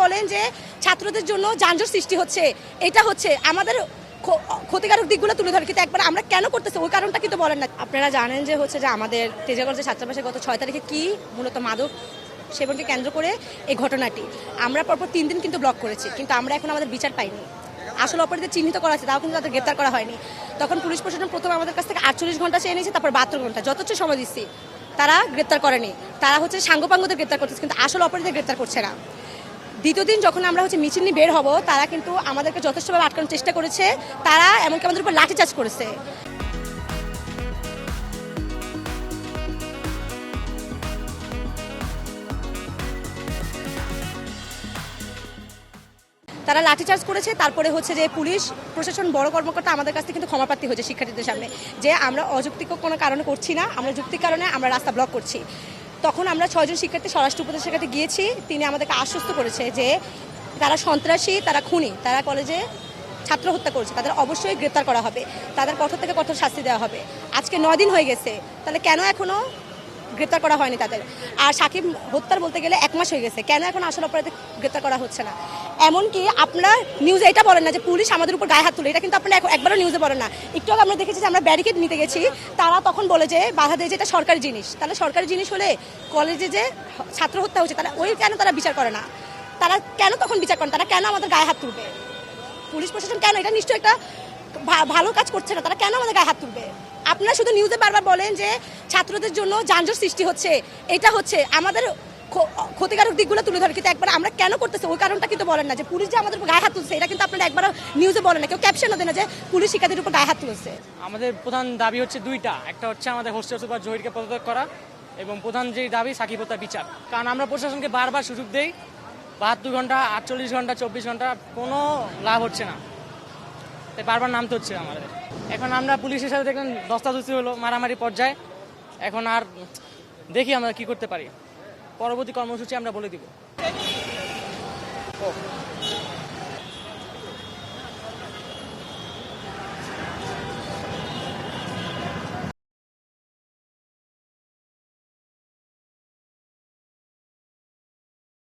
বলেন যে ছাত্রদের জন্য যানজট সৃষ্টি হচ্ছে, এটা হচ্ছে আমাদের ক্ষতিকারক দিকগুলো তুলে ধরে, কিন্তু একবার আমরা কেন করতেছি ওই কারণটা কিন্তু বলেন না। আপনারা জানেন যে হচ্ছে যে আমাদের তেজাগড় যে ছাত্রাবাসে গত 6 তারিখে কি মূলত মাদক সেবনকে কেন্দ্র করে এই ঘটনাটি আমরা পরপর 3 দিন কিন্তু ব্লক করেছি, কিন্তু আমরা এখন আমাদের বিচার পাইনি। আসল অপরাধীদের চিহ্নিত করা হয়েছে, তাও কিন্তু তাদের গ্রেপ্তার করা হয়নি। তখন পুলিশ প্রশাসন প্রথমে আমাদের কাছ থেকে 48 ঘন্টা চেয়ে নিয়েছে, তারপর 72 ঘন্টা যথেষ্ট সময় দিচ্ছি, তারা গ্রেপ্তার করেনি। তারা হচ্ছে সাঙ্গপাঙ্গদের গ্রেপ্তার করতেছে, কিন্তু আসল অপরাধীদের গ্রেপ্তার করছে না। দ্বিতীয় দিন যখন আমরা হচ্ছে মিছিল নিয়ে বের হব, তারা কিন্তু আমাদেরকে যথেষ্টভাবে আটকানোর চেষ্টা করেছে, তারা এমনকি আমাদের উপর লাঠিচার্জ করেছে। তারা লাঠিচার্জ করেছে, তারপরে হচ্ছে যে পুলিশ প্রশাসন বড় কর্মকর্তা আমাদের কাছ থেকে কিন্তু ক্ষমাপ্রার্থী হয়েছে শিক্ষার্থীদের সামনে, যে আমরা অযৌক্তিক কোনো কারণে করছি না, আমরা যৌক্তিক কারণে আমরা রাস্তা ব্লক করছি। তখন আমরা 6 জন শিক্ষার্থী স্বরাষ্ট্র উপদেষ্টার কাছে গিয়েছি, তিনি আমাদেরকে আশ্বস্ত করেছে যে তারা সন্ত্রাসী, তারা খুনি, তারা কলেজে ছাত্র হত্যা করেছে, তাদের অবশ্যই গ্রেপ্তার করা হবে, তাদের কঠোর থেকে কঠোর শাস্তি দেওয়া হবে। আজকে 9 দিন হয়ে গেছে, তাহলে কেন এখনো গ্রেপ্তার করা হয়নি তাদের? আর সাকিব হত্যার বলতে গেলে 1 মাস হয়ে গেছে, কেন এখন আসল অপরাধে গ্রেপ্তার করা হচ্ছে না? এমনকি আপনার নিউজে এটা বলেন না যে পুলিশ আমাদের উপর গায়ে হাত তুলে, এটা কিন্তু আপনারা একবারও নিউজে বলেন না। একটু আগে আমরা দেখেছি যে আমরা ব্যারিকেড নিতে গেছি, তারা তখন বলে যে বাধা দিয়ে যে এটা সরকারি জিনিস। তাহলে সরকারি জিনিস হলে কলেজে যে ছাত্র হত্যা হচ্ছে, তারা ওই কেন তারা বিচার করে না? তারা কেন তখন বিচার করেন? তারা কেন আমাদের গায়ে হাত তুলবে? পুলিশ প্রশাসন কেন? এটা নিশ্চয়ই একটা ভালো কাজ করছে না, তারা কেন আমাদের গায়ে হাত তুলবে? আপনারা শুধু নিউজে বারবার বলেন যে ছাত্রদের জন্য যানজট সৃষ্টি হচ্ছে, এটা হচ্ছে আমাদের ক্ষতিকারক দিকগুলো তুলে ধরে, কিন্তু একবার আমরা কেন করতেছি ওই কারণটা কিন্তু বলেন না। যে পুলিশ যে আমাদের উপর গায়ে হাত তুলছে, এটা কিন্তু আপনারা একবার নিউজে বলেন না, কেউ ক্যাপশনও দেন না যে পুলিশ শিক্ষার্থীদের উপর গায়ে হাত তুলছে। আমাদের প্রধান দাবি হচ্ছে দুইটা, একটা হচ্ছে আমাদের হোস্টেল সুপার জহিরকে পদত্যাগ করা, এবং প্রধান যেই দাবি সাকিব হত্যার বিচার। কারণ আমরা প্রশাসনকে বারবার সুযোগ দেই, 72 ঘন্টা, 48 ঘন্টা, 24 ঘন্টা, কোনো লাভ হচ্ছে না, তাই বারবার নামতে হচ্ছে আমাদের। এখন আমরা পুলিশের সাথে দেখলেন ধস্তাধস্তি হলো, মারামারি পর্যায়ে। এখন আর দেখি আমরা কি করতে পারি, পরবর্তী কর্মসূচি আমরা বলে দিব।